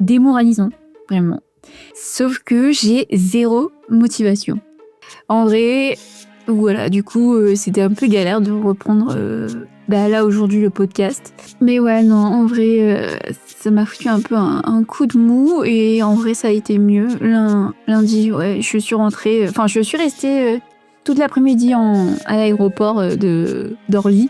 démoralisant, vraiment. Sauf que j'ai zéro motivation. En vrai, voilà, du coup, c'était un peu galère de reprendre là aujourd'hui le podcast. Mais ouais, non, en vrai, ça m'a foutu un peu un coup de mou et en vrai, ça a été mieux. Lundi, ouais, je suis restée toute l'après-midi à l'aéroport d'Orly.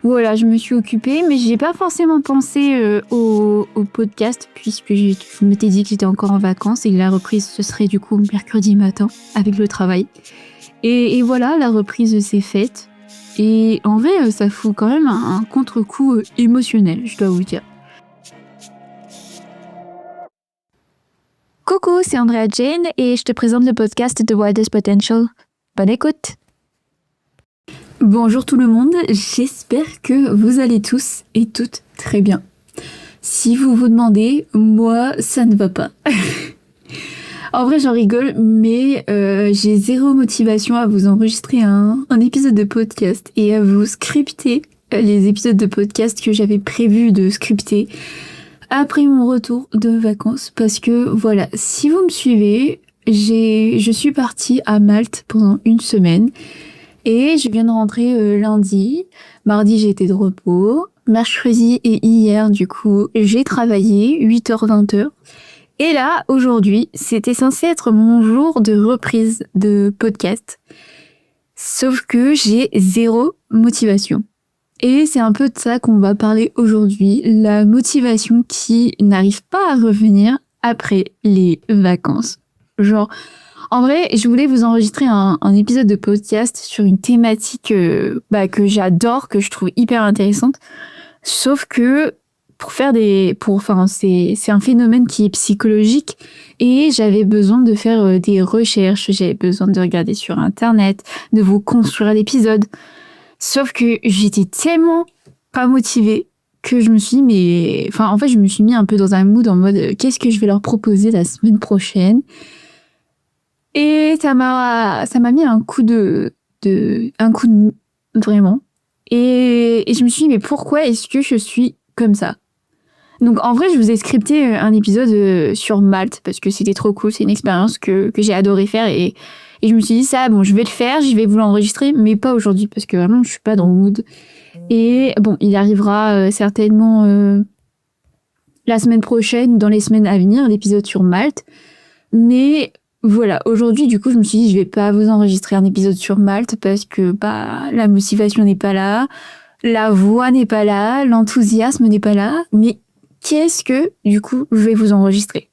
Voilà, je me suis occupée, mais j'ai pas forcément pensé au podcast puisque je m'étais dit que j'étais encore en vacances et que la reprise ce serait du coup mercredi matin avec le travail. Et voilà, la reprise s'est faite. Et en vrai, ça fout quand même un contre-coup émotionnel, je dois vous dire. Coucou, c'est Andrea Jane et je te présente le podcast The Wildest Potential. Bonne écoute! Bonjour tout le monde, j'espère que vous allez tous et toutes très bien. Si vous vous demandez, moi, ça ne va pas. En vrai, j'en rigole, mais j'ai zéro motivation à vous enregistrer un épisode de podcast et à vous scripter les épisodes de podcast que j'avais prévu de scripter après mon retour de vacances. Parce que voilà, si vous me suivez, je suis partie à Malte pendant une semaine. Et je viens de rentrer lundi. Mardi, j'ai été de repos. Mercredi et hier, du coup, j'ai travaillé 8h-20h. Et là, aujourd'hui, c'était censé être mon jour de reprise de podcast. Sauf que j'ai zéro motivation. Et c'est un peu de ça qu'on va parler aujourd'hui. La motivation qui n'arrive pas à revenir après les vacances. Genre... En vrai, je voulais vous enregistrer un épisode de podcast sur une thématique que j'adore, que je trouve hyper intéressante. Sauf que c'est un phénomène qui est psychologique et j'avais besoin de faire des recherches, j'avais besoin de regarder sur Internet, de vous construire l'épisode. Sauf que j'étais tellement pas motivée que je me suis je me suis mis un peu dans un mood en mode qu'est-ce que je vais leur proposer la semaine prochaine. Et ça m'a mis un coup de mou, vraiment. Et je me suis dit, mais pourquoi est-ce que je suis comme ça? Donc en vrai, je vous ai scripté un épisode sur Malte parce que c'était trop cool, c'est une expérience que j'ai adoré faire et je me suis dit ça, bon, je vais le faire, je vais vous l'enregistrer, mais pas aujourd'hui parce que vraiment, je suis pas dans le mood. Et bon, il arrivera certainement la semaine prochaine ou dans les semaines à venir, l'épisode sur Malte. Mais voilà, aujourd'hui, du coup, je me suis dit, je vais pas vous enregistrer un épisode sur Malte parce que, la motivation n'est pas là, la voix n'est pas là, l'enthousiasme n'est pas là, mais qu'est-ce que, du coup, je vais vous enregistrer?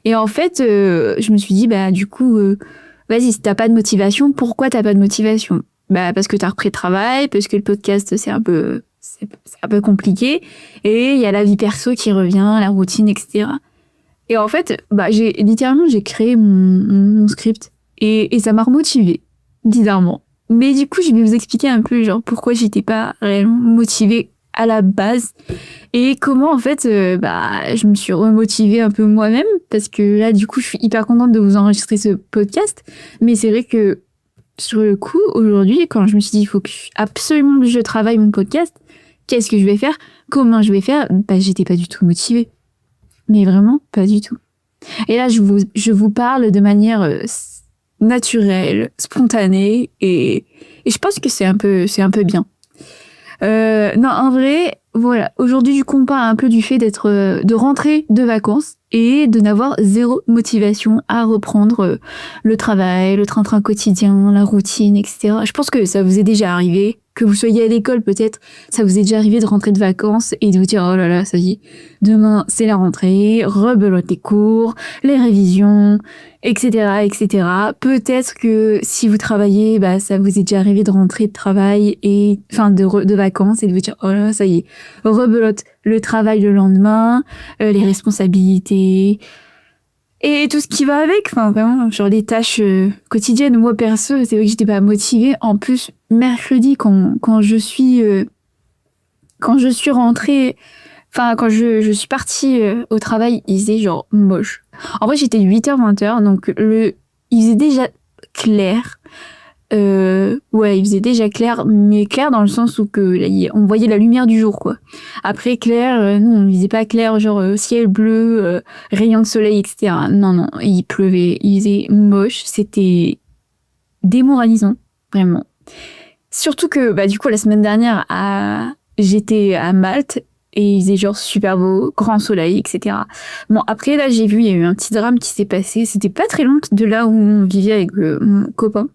Et en fait, je me suis dit, vas-y, si t'as pas de motivation, pourquoi t'as pas de motivation? Parce que t'as repris le travail, parce que le podcast, c'est un peu compliqué, et il y a la vie perso qui revient, la routine, etc. Et en fait, j'ai créé mon script et ça m'a remotivée, bizarrement. Mais du coup, je vais vous expliquer un peu pourquoi j'étais pas réellement motivée à la base et comment en fait, je me suis remotivée un peu moi-même parce que là, du coup, je suis hyper contente de vous enregistrer ce podcast. Mais c'est vrai que sur le coup, aujourd'hui, quand je me suis dit, il faut absolument que je travaille mon podcast, qu'est-ce que je vais faire? Comment je vais faire? J'étais pas du tout motivée. Mais vraiment, pas du tout. Et là, je vous parle de manière naturelle, spontanée, et je pense que c'est un peu bien. Non, en vrai, voilà. Aujourd'hui, du coup, on parle un peu du fait de rentrer de vacances et de n'avoir zéro motivation à reprendre le travail, le train-train quotidien, la routine, etc. Je pense que ça vous est déjà arrivé, que vous soyez à l'école peut-être, ça vous est déjà arrivé de rentrer de vacances et de vous dire oh là là, ça y est, demain c'est la rentrée, rebelote les cours, les révisions, etc., etc. Peut-être que si vous travaillez, ça vous est déjà arrivé de rentrer de travail et de vacances et de vous dire oh là, ça y est, rebelote le travail le lendemain, les responsabilités et tout ce qui va avec, vraiment, les tâches quotidiennes. Moi perso, c'est vrai que j'étais pas motivée. En plus, mercredi quand je suis rentrée, quand je suis partie au travail, il faisait moche. En vrai, j'étais 8h-20h, donc il faisait déjà clair. Ouais, il faisait déjà clair, mais clair dans le sens où on voyait la lumière du jour, quoi. Après, clair, non, il faisait pas clair, genre ciel bleu, rayon de soleil, etc. Non, il pleuvait, il faisait moche, c'était démoralisant, vraiment. Surtout que, du coup, la semaine dernière, j'étais à Malte et il faisait genre super beau, grand soleil, etc. Bon, après, là, j'ai vu, il y a eu un petit drame qui s'est passé. C'était pas très loin de là où on vivait avec mon copain,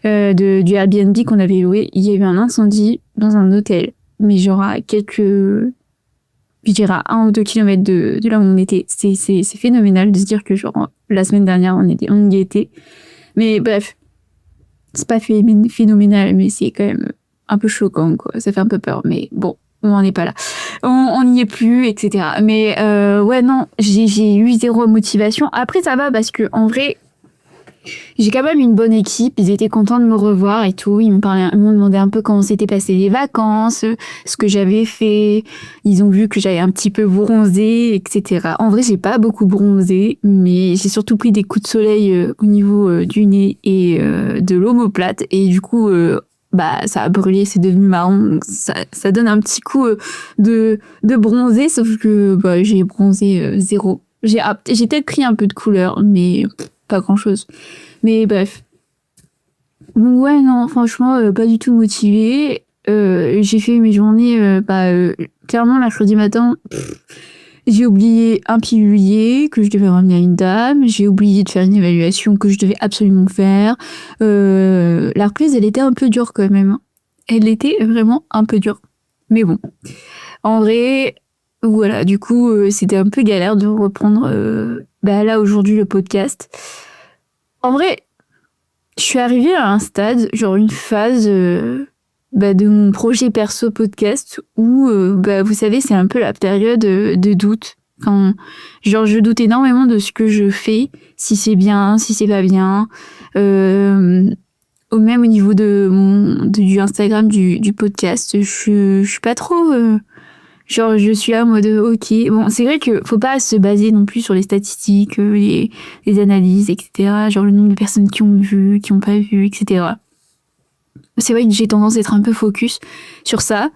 du Airbnb qu'on avait loué. Il y a eu un incendie dans un hôtel, mais genre à je dirais à 1 ou 2 kilomètres de là où on était. C'est phénoménal de se dire que genre la semaine dernière, on y était. Mais bref, c'est pas phénoménal, mais c'est quand même un peu choquant, quoi. Ça fait un peu peur, mais bon, on n'en est pas là. On n'y est plus, etc. Mais ouais, non, j'ai eu zéro motivation. Après, ça va parce que en vrai, j'ai quand même une bonne équipe. Ils étaient contents de me revoir et tout. Ils m'ont demandé un peu comment s'étaient passées les vacances, ce que j'avais fait. Ils ont vu que j'avais un petit peu bronzé, etc. En vrai, j'ai pas beaucoup bronzé, mais j'ai surtout pris des coups de soleil au niveau du nez et de l'omoplate. Et du coup, ça a brûlé, c'est devenu marron. Donc ça donne un petit coup de bronzé, sauf que j'ai bronzé zéro. J'ai peut-être pris un peu de couleur, mais pas grand-chose. Mais bref. Ouais, non, franchement, pas du tout motivée. J'ai fait mes journées, clairement, mercredi matin, j'ai oublié un pilulier que je devais ramener à une dame. J'ai oublié de faire une évaluation que je devais absolument faire. La reprise, elle était un peu dure quand même. Elle était vraiment un peu dure. Mais bon. En vrai, voilà, du coup, c'était un peu galère de reprendre, là, aujourd'hui, le podcast. En vrai, je suis arrivée à un stade, genre une phase de mon projet perso podcast où, vous savez, c'est un peu la période de doute. Enfin, genre, je doute énormément de ce que je fais, si c'est bien, si c'est pas bien. Au même au niveau du Instagram du podcast, je suis pas trop... Genre, je suis là en mode, ok. Bon, c'est vrai que faut pas se baser non plus sur les statistiques, les analyses, etc. Genre le nombre de personnes qui ont vu, qui ont pas vu, etc. C'est vrai que j'ai tendance à être un peu focus sur ça.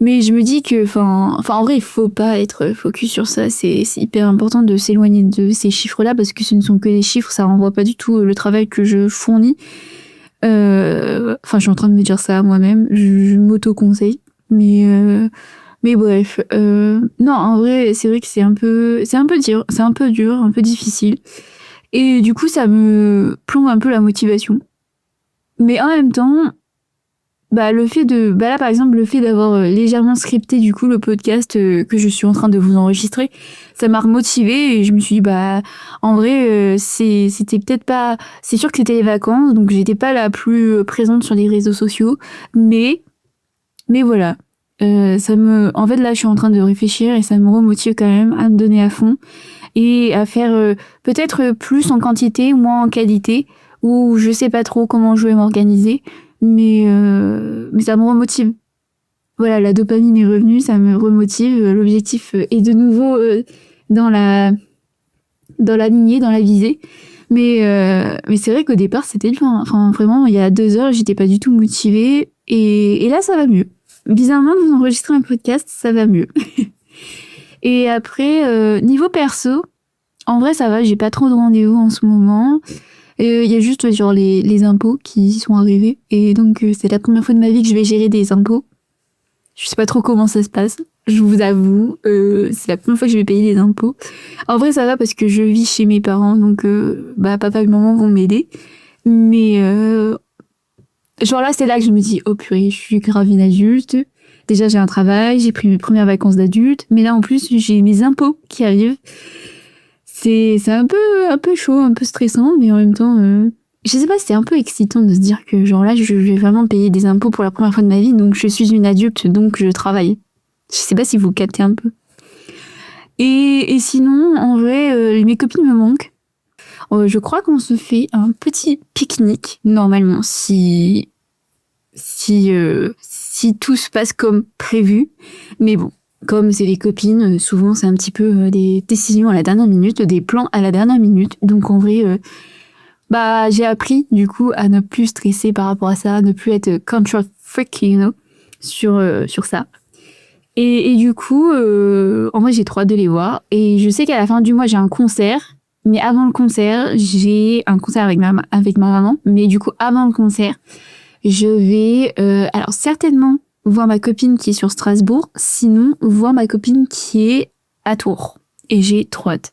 Mais je me dis que, en vrai, il faut pas être focus sur ça. C'est hyper important de s'éloigner de ces chiffres-là parce que ce ne sont que des chiffres, ça renvoie pas du tout le travail que je fournis. Je suis en train de me dire ça à moi-même. Je m'auto-conseille. Mais bref, non, en vrai, c'est vrai que c'est un peu dur, un peu difficile. Et du coup, ça me plombe un peu la motivation. Mais en même temps, le fait là, par exemple, le fait d'avoir légèrement scripté, du coup, le podcast que je suis en train de vous enregistrer, ça m'a remotivée et je me suis dit, en vrai, c'était peut-être pas, c'est sûr que c'était les vacances, donc j'étais pas la plus présente sur les réseaux sociaux, mais voilà. En fait, là, je suis en train de réfléchir et ça me remotive quand même à me donner à fond et à faire peut-être plus en quantité, moins en qualité, ou je sais pas trop comment je vais m'organiser, mais ça me remotive. Voilà, la dopamine est revenue, ça me remotive. L'objectif est de nouveau dans la lignée, dans la visée. Mais c'est vrai qu'au départ, c'était dur. Enfin, vraiment, il y a 2 heures, j'étais pas du tout motivée. Et là, ça va mieux. Bizarrement, de vous enregistrer un podcast, ça va mieux. Et après, niveau perso, en vrai, ça va, j'ai pas trop de rendez-vous en ce moment. Il y a juste genre les impôts qui sont arrivés. Et donc, c'est la première fois de ma vie que je vais gérer des impôts. Je sais pas trop comment ça se passe. Je vous avoue, c'est la première fois que je vais payer des impôts. En vrai, ça va parce que je vis chez mes parents, donc papa et maman vont m'aider. Mais genre là, c'est là que je me dis, oh purée, je suis grave une adulte. Déjà, j'ai un travail, j'ai pris mes premières vacances d'adulte, mais là, en plus, j'ai mes impôts qui arrivent. C'est un peu chaud, un peu stressant, mais en même temps, je sais pas, c'est un peu excitant de se dire que genre là, je vais vraiment payer des impôts pour la première fois de ma vie, donc je suis une adulte, donc je travaille. Je sais pas si vous captez un peu. Et sinon, en vrai, mes copines me manquent. Je crois qu'on se fait un petit pique-nique, normalement, si tout se passe comme prévu. Mais bon, comme c'est les copines, souvent c'est un petit peu des décisions à la dernière minute, des plans à la dernière minute. Donc en vrai, Bah, j'ai appris, du coup, à ne plus stresser par rapport à ça, à ne plus être control freak, sur ça. Et du coup, en vrai, j'ai trop hâte de les voir. Et je sais qu'à la fin du mois, j'ai un concert. Mais avant le concert, j'ai un concert avec ma maman. Mais du coup, avant le concert, je vais, alors certainement voir ma copine qui est sur Strasbourg. Sinon, voir ma copine qui est à Tours. Et j'ai trop hâte.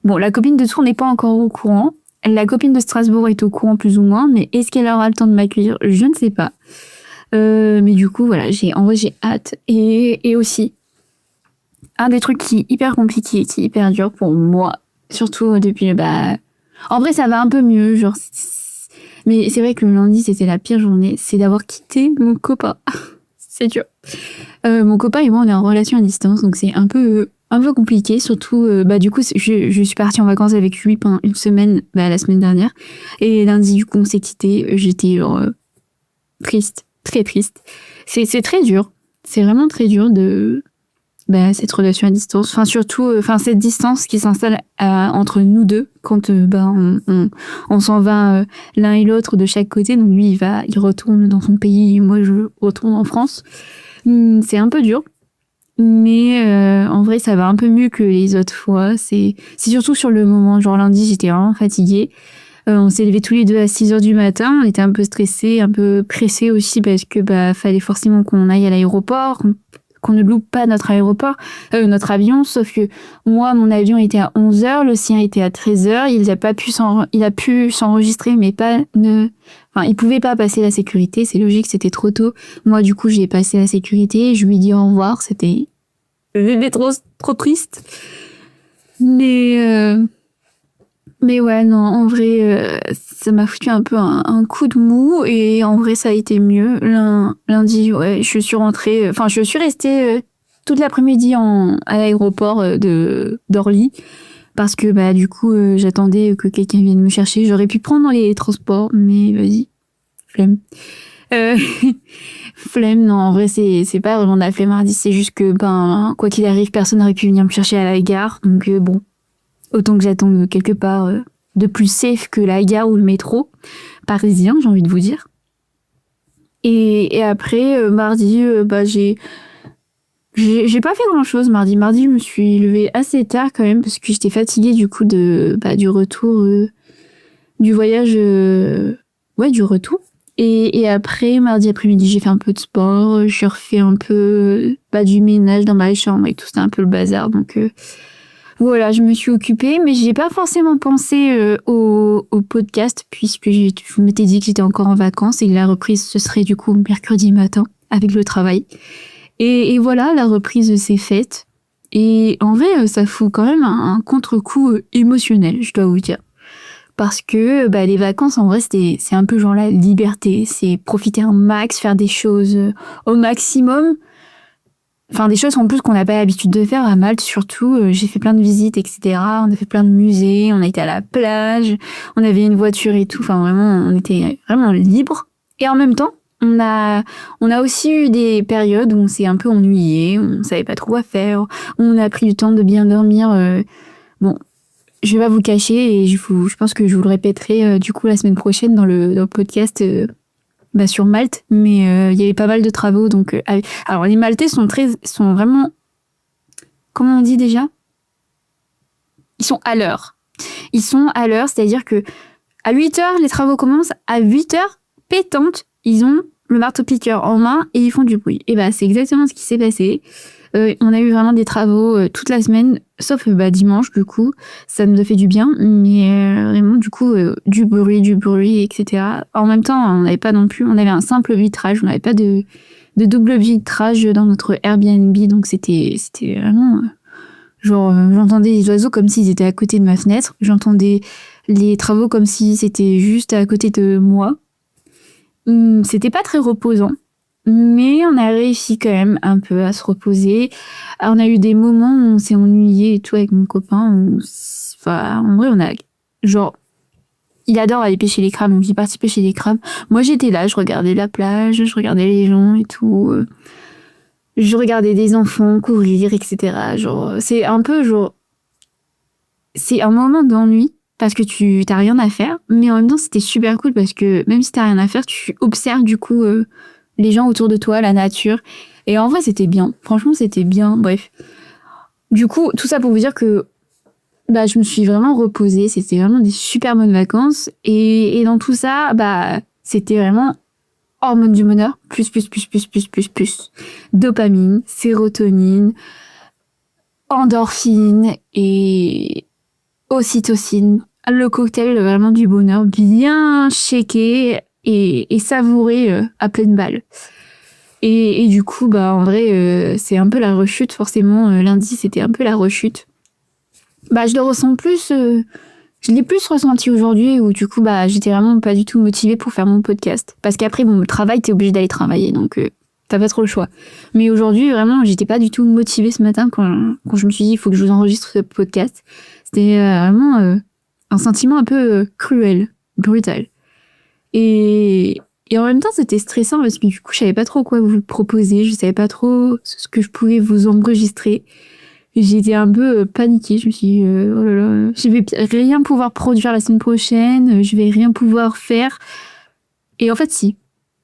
Bon, la copine de Tours n'est pas encore au courant. La copine de Strasbourg est au courant plus ou moins. Mais est-ce qu'elle aura le temps de m'accueillir? Je ne sais pas. Mais du coup, voilà, en vrai, j'ai hâte. Et aussi, un des trucs qui est hyper compliqué, qui est hyper dur pour moi, surtout depuis, en vrai, ça va un peu mieux, genre, mais c'est vrai que le lundi, c'était la pire journée, c'est d'avoir quitté mon copain. C'est dur. Mon copain et moi, on est en relation à distance, donc c'est un peu compliqué, surtout, du coup, je suis partie en vacances avec lui pendant une semaine, la semaine dernière, et lundi, du coup, on s'est quitté, j'étais, genre, triste, très triste. C'est très dur. C'est vraiment très dur de cette relation à distance. Enfin, surtout, cette distance qui s'installe entre nous deux quand on s'en va l'un et l'autre de chaque côté. Donc lui, il retourne dans son pays et moi, je retourne en France. C'est un peu dur. Mais en vrai, ça va un peu mieux que les autres fois. C'est surtout sur le moment. Genre lundi, j'étais vraiment fatiguée. On s'est levés tous les deux à 6h du matin. On était un peu stressés, un peu pressés aussi parce que fallait forcément qu'on aille à l'aéroport, qu'on ne loupe pas notre notre avion. Sauf que moi, mon avion était à 11h, le sien était à 13h. Il a pu s'enregistrer, mais il pouvait pas passer la sécurité. C'est logique, c'était trop tôt. Moi, du coup, j'ai passé la sécurité. Je lui ai dit au revoir. J'étais trop triste. Mais ouais, non, en vrai, ça m'a foutu un peu un coup de mou et en vrai, ça a été mieux. Lundi, ouais, je suis restée toute l'après-midi à l'aéroport d'Orly parce que du coup, j'attendais que quelqu'un vienne me chercher. J'aurais pu prendre les transports, mais vas-y, flemme. Euh, Flemme, non, en vrai, c'est pas vraiment de la flemmardise, c'est juste que, quoi qu'il arrive, personne n'aurait pu venir me chercher à la gare, donc bon. Autant que j'attende quelque part de plus safe que la gare ou le métro parisien, j'ai envie de vous dire. Et après, mardi, j'ai pas fait grand-chose mardi. Mardi, je me suis levée assez tard quand même parce que j'étais fatiguée du coup du retour du voyage, du retour. Et après, mardi après-midi, j'ai fait un peu de sport, j'ai refait un peu du ménage dans ma chambre et tout, c'était un peu le bazar, donc... Voilà, je me suis occupée, mais j'ai pas forcément pensé au podcast puisque je m'étais dit que j'étais encore en vacances et que la reprise ce serait du coup mercredi matin avec le travail. Et voilà, la reprise s'est faite. Et en vrai, ça fout quand même un contre-coup émotionnel, je dois vous dire. Parce que les vacances, en vrai, c'est un peu genre la liberté. C'est profiter un max, faire des choses au maximum. Enfin, des choses en plus qu'on n'a pas l'habitude de faire à Malte, surtout. J'ai fait plein de visites, etc. On a fait plein de musées, on a été à la plage, on avait une voiture et tout. Enfin, vraiment, on était vraiment libre. Et en même temps, on a aussi eu des périodes où on s'est un peu ennuyé, on savait pas trop quoi faire, on a pris du temps de bien dormir. Bon, je vais pas vous cacher et je pense que je vous le répéterai du coup la semaine prochaine dans le podcast. Sur Malte, mais il y avait pas mal de travaux, donc alors les Maltais sont vraiment, comment on dit déjà, ils sont à l'heure. Ils sont à l'heure, c'est-à-dire que à 8h les travaux commencent, à 8h pétantes, ils ont le marteau-piqueur en main et ils font du bruit. Et c'est exactement ce qui s'est passé. On a eu vraiment des travaux toute la semaine, sauf dimanche, du coup. Ça nous a fait du bien, mais vraiment, du coup, du bruit, etc. En même temps, on n'avait pas non plus... On avait un simple vitrage, on n'avait pas de double vitrage dans notre Airbnb, donc c'était vraiment... j'entendais les oiseaux comme s'ils étaient à côté de ma fenêtre. J'entendais les travaux comme si c'était juste à côté de moi. C'était pas très reposant. Mais on a réussi quand même un peu à se reposer. On a eu des moments où on s'est ennuyé et tout avec mon copain. En vrai, on a... Genre, il adore aller pêcher les crabes, donc il est parti pêcher les crabes. Moi, j'étais là, je regardais la plage, je regardais les gens et tout. Je regardais des enfants courir, etc. Genre, c'est un peu genre... C'est un moment d'ennui parce que tu t'as rien à faire, mais en même temps c'était super cool parce que même si t'as rien à faire, tu observes du coup les gens autour de toi, la nature, et en vrai c'était bien, franchement c'était bien, bref. Du coup, tout ça pour vous dire que je me suis vraiment reposée, c'était vraiment des super bonnes vacances, et dans tout ça, c'était vraiment hormones du bonheur, plus, dopamine, sérotonine, endorphine et ocytocine, le cocktail vraiment du bonheur, bien shaké et savouré à pleine balle. Et du coup, en vrai, c'est un peu la rechute, forcément. Lundi, c'était un peu la rechute. Je le ressens plus, je l'ai plus ressenti aujourd'hui, où du coup, j'étais vraiment pas du tout motivée pour faire mon podcast. Parce qu'après, le travail, t'es obligé d'aller travailler, donc t'as pas trop le choix. Mais aujourd'hui, vraiment, j'étais pas du tout motivée ce matin quand je me suis dit, il faut que je vous enregistre ce podcast. C'était vraiment un sentiment un peu cruel, brutal. Et en même temps, c'était stressant parce que du coup, je savais pas trop quoi vous proposer, je savais pas trop ce que je pouvais vous enregistrer. J'étais un peu paniquée, je me suis dit, oh là là, je vais rien pouvoir produire la semaine prochaine, je vais rien pouvoir faire. Et en fait, si.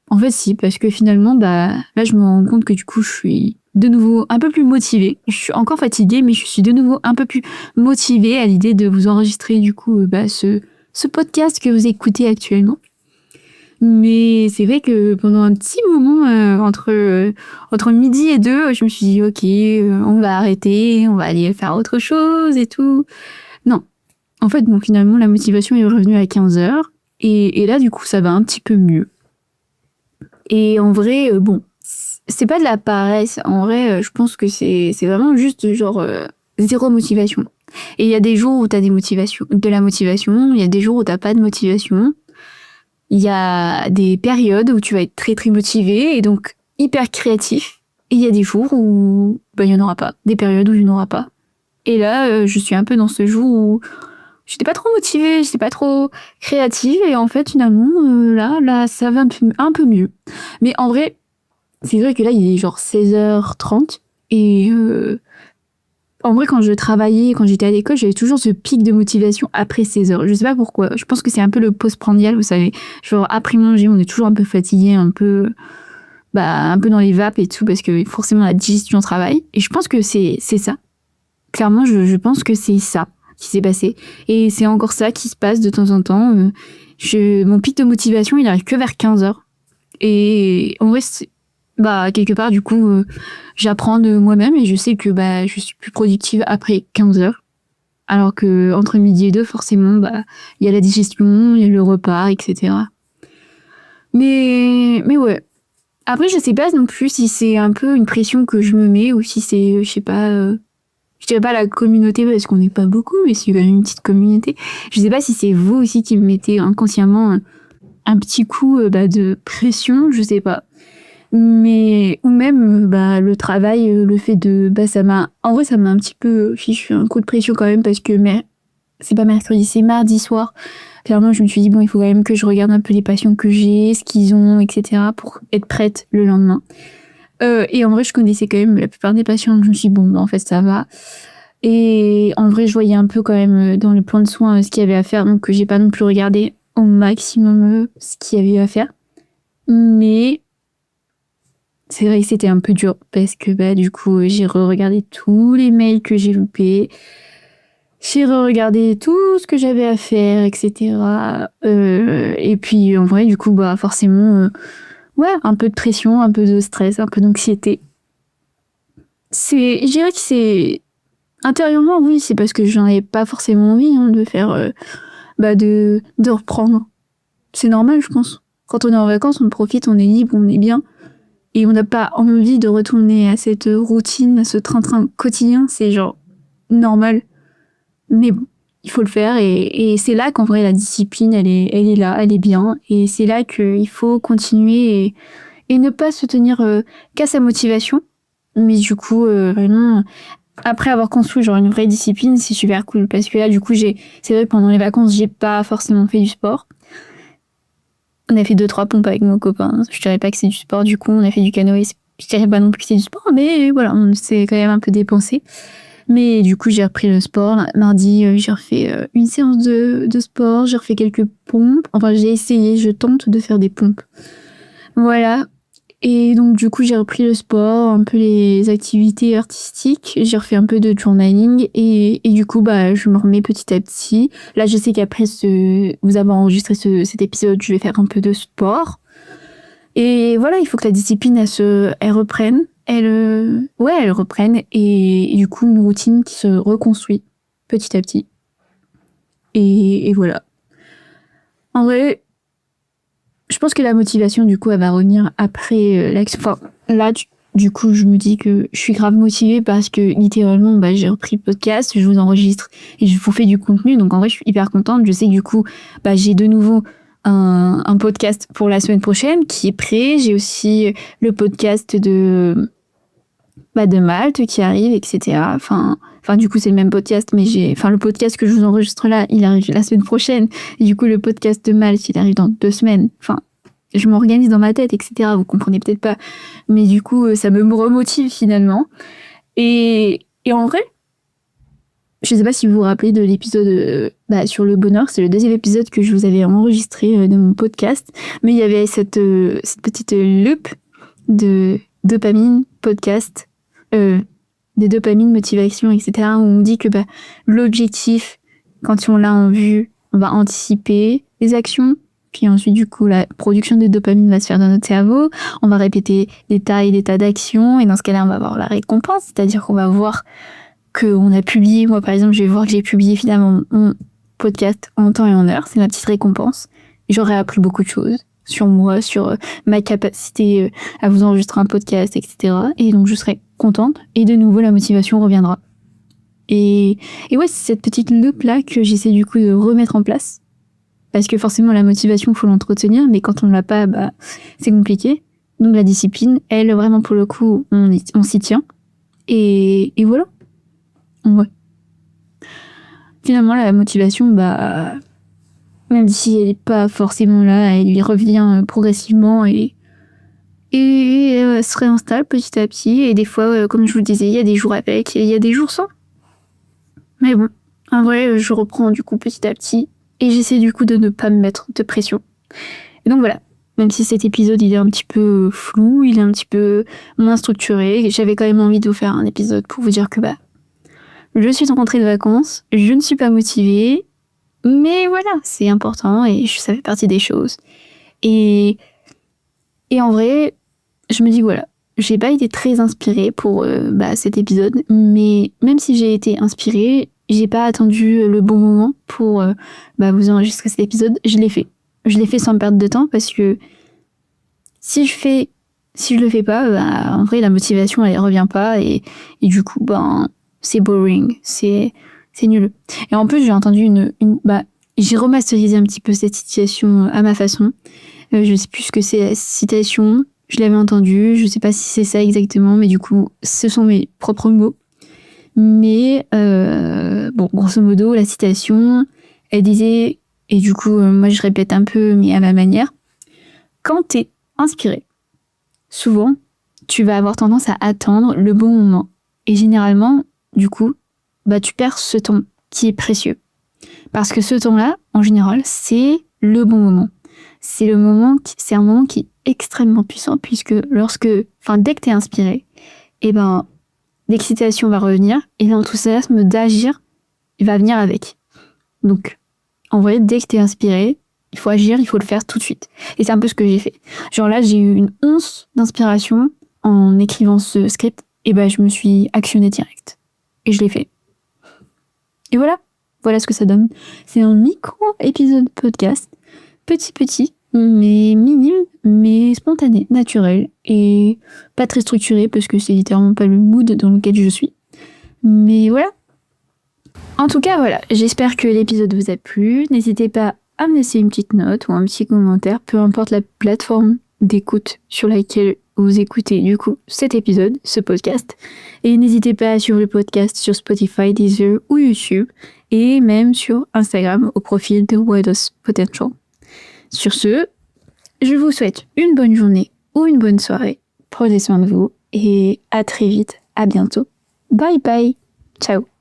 En fait, si, parce que finalement, là, je me rends compte que du coup, je suis de nouveau un peu plus motivée. Je suis encore fatiguée, mais je suis de nouveau un peu plus motivée à l'idée de vous enregistrer du coup ce podcast que vous écoutez actuellement. Mais c'est vrai que pendant un petit moment, entre midi et 2, je me suis dit, ok, on va arrêter, on va aller faire autre chose et tout. Non. En fait, finalement, la motivation est revenue à 15h. Et là, du coup, ça va un petit peu mieux. Et en vrai, c'est pas de la paresse. En vrai, je pense que c'est vraiment juste genre zéro motivation. Et il y a des jours où t'as de la motivation, il y a des jours où t'as pas de motivation. Il y a des périodes où tu vas être très très motivé et donc hyper créatif. Et il y a des jours où il y en aura pas. Des périodes où il n'y en aura pas. Et là, je suis un peu dans ce jour où j'étais pas trop motivée, j'étais pas trop créative. Et en fait, finalement, là, ça va un peu mieux. Mais en vrai, c'est vrai que là, il est genre 16h30. Et en vrai, quand je travaillais, quand j'étais à l'école, j'avais toujours ce pic de motivation après 16h. Je sais pas pourquoi. Je pense que c'est un peu le postprandial, vous savez. Genre, après manger, on est toujours un peu fatigué, un peu dans les vapes et tout, parce que forcément, la digestion travaille. Et je pense que c'est ça. Clairement, je pense que c'est ça qui s'est passé. Et c'est encore ça qui se passe de temps en temps. Mon pic de motivation, il arrive que vers 15h. Et en vrai, quelque part, du coup, j'apprends de moi-même et je sais que je suis plus productive après 15h. Alors que entre midi et 2, forcément, il y a la digestion, il y a le repas, etc. Mais ouais. Après, je sais pas non plus si c'est un peu une pression que je me mets ou si c'est, je sais pas, je dirais pas la communauté parce qu'on n'est pas beaucoup, mais c'est quand même une petite communauté. Je sais pas si c'est vous aussi qui me mettez inconsciemment un petit coup de pression, je sais pas. Mais ou même le travail, le fait de ça m'a un petit peu fichu un coup de pression quand même parce que c'est pas mercredi, c'est mardi soir. Clairement, je me suis dit bon, il faut quand même que je regarde un peu les patients que j'ai, ce qu'ils ont, etc. pour être prête le lendemain. Et en vrai, je connaissais quand même la plupart des patients, donc je me suis dit bon, en fait ça va. Et en vrai, je voyais un peu quand même dans le plan de soins ce qu'il y avait à faire, donc j'ai pas non plus regardé au maximum ce qu'il y avait à faire. Mais c'est vrai que c'était un peu dur parce que du coup j'ai re-regardé tous les mails que j'ai loupés, j'ai re-regardé tout ce que j'avais à faire, etc. Et puis en vrai du coup forcément un peu de pression, un peu de stress, un peu d'anxiété. Je dirais que c'est intérieurement oui, c'est parce que j'en avais pas forcément envie de faire de reprendre. C'est normal je pense. Quand on est en vacances, on profite, on est libre, on est bien. Et on n'a pas envie de retourner à cette routine, à ce train-train quotidien. C'est genre normal. Mais bon, il faut le faire. Et c'est là qu'en vrai, la discipline, elle est là, elle est bien. Et c'est là qu'il faut continuer et ne pas se tenir qu'à sa motivation. Mais du coup, vraiment, après avoir construit genre une vraie discipline, c'est super cool. Parce que là, du coup, c'est vrai que pendant les vacances, j'ai pas forcément fait du sport. On a fait 2-3 pompes avec mon copain. Je dirais pas que c'est du sport, du coup, on a fait du canoë. Je dirais pas non plus que c'est du sport, mais voilà, on s'est quand même un peu dépensé. Mais du coup, j'ai repris le sport. Mardi, j'ai refait une séance de sport, j'ai refait quelques pompes. Enfin, j'ai essayé, je tente de faire des pompes. Voilà. Et donc, du coup, j'ai repris le sport, un peu les activités artistiques. J'ai refait un peu de journaling. Et du coup, je me remets petit à petit. Là, je sais qu'après vous avoir enregistré cet épisode, je vais faire un peu de sport. Et voilà, il faut que la discipline, elle reprenne. Elle reprenne. Et du coup, une routine qui se reconstruit petit à petit. Et voilà. En vrai, je pense que la motivation, du coup, elle va revenir après l'action. Enfin, là, du coup, je me dis que je suis grave motivée parce que littéralement, j'ai repris le podcast, je vous enregistre et je vous fais du contenu. Donc, en vrai, je suis hyper contente. Je sais que du coup, j'ai de nouveau un podcast pour la semaine prochaine qui est prêt. J'ai aussi le podcast de Malte qui arrive, etc. Enfin, du coup, c'est le même podcast, mais le podcast que je vous enregistre là, il arrive la semaine prochaine. Et du coup, le podcast de Malte, il arrive dans 2 semaines. Enfin, je m'organise dans ma tête, etc. Vous comprenez peut-être pas. Mais du coup, ça me remotive finalement. Et en vrai, je sais pas si vous vous rappelez de l'épisode sur le bonheur. C'est le 2e épisode que je vous avais enregistré de mon podcast. Mais il y avait cette petite loop de dopamine, podcast, des dopamines, motivation, etc. où on dit que l'objectif, quand on l'a en vue, on va anticiper les actions. Puis ensuite, du coup, la production de dopamine va se faire dans notre cerveau. On va répéter des tas d'actions. Et dans ce cas-là, on va avoir la récompense. C'est-à-dire qu'on va voir qu'on a publié. Moi, par exemple, je vais voir que j'ai publié finalement mon podcast en temps et en heure. C'est ma petite récompense. J'aurais appris beaucoup de choses sur moi, sur ma capacité à vous enregistrer un podcast, etc. Et donc, je serai contente. Et de nouveau, la motivation reviendra. Et ouais, c'est cette petite loupe-là que j'essaie du coup de remettre en place. Parce que forcément, la motivation, il faut l'entretenir, mais quand on ne l'a pas, c'est compliqué. Donc la discipline, elle, vraiment pour le coup, on s'y tient. Et voilà. Ouais. Finalement, la motivation, même si elle n'est pas forcément là, elle y revient progressivement et se réinstalle petit à petit. Et des fois, comme je vous le disais, il y a des jours avec et il y a des jours sans. Mais bon, en vrai, je reprends du coup petit à petit. Et j'essaie du coup de ne pas me mettre de pression. Et donc voilà, même si cet épisode il est un petit peu flou, il est un petit peu moins structuré, j'avais quand même envie de vous faire un épisode pour vous dire que je suis en rentrée de vacances, je ne suis pas motivée, mais voilà, c'est important et ça fait partie des choses. Et en vrai, je me dis voilà, j'ai pas été très inspirée pour cet épisode, mais même si j'ai été inspirée, j'ai pas attendu le bon moment pour vous enregistrer cet épisode. Je l'ai fait. Je l'ai fait sans perdre de temps parce que si je le fais pas, en vrai la motivation elle revient pas et du coup c'est boring, c'est nul. Et en plus j'ai entendu j'ai remasterisé un petit peu cette citation à ma façon. Je sais plus ce que c'est la citation. Je l'avais entendue, je sais pas si c'est ça exactement, mais du coup ce sont mes propres mots. Mais grosso modo, la citation, elle disait, et du coup, moi je répète un peu, mais à ma manière, quand t'es inspiré, souvent, tu vas avoir tendance à attendre le bon moment. Et généralement, du coup, tu perds ce temps qui est précieux. Parce que ce temps-là, en général, c'est le bon moment. C'est un moment qui est extrêmement puissant, puisque dès que t'es inspiré, l'excitation va revenir et l'enthousiasme d'agir va venir avec. Donc, en vrai, dès que t'es inspiré, il faut agir, il faut le faire tout de suite. Et c'est un peu ce que j'ai fait. Genre là, j'ai eu une once d'inspiration en écrivant ce script et je me suis actionnée direct. Et je l'ai fait. Et voilà ce que ça donne. C'est un micro-épisode podcast, petit, mais minime, mais spontané, naturel, et pas très structuré, parce que c'est littéralement pas le mood dans lequel je suis. Mais voilà. En tout cas, voilà, j'espère que l'épisode vous a plu. N'hésitez pas à me laisser une petite note ou un petit commentaire, peu importe la plateforme d'écoute sur laquelle vous écoutez du coup cet épisode, ce podcast. Et n'hésitez pas à suivre le podcast sur Spotify, Deezer ou YouTube, et même sur Instagram au profil de Widest Potential. Sur ce, je vous souhaite une bonne journée ou une bonne soirée. Prenez soin de vous et à très vite, à bientôt. Bye bye! Ciao.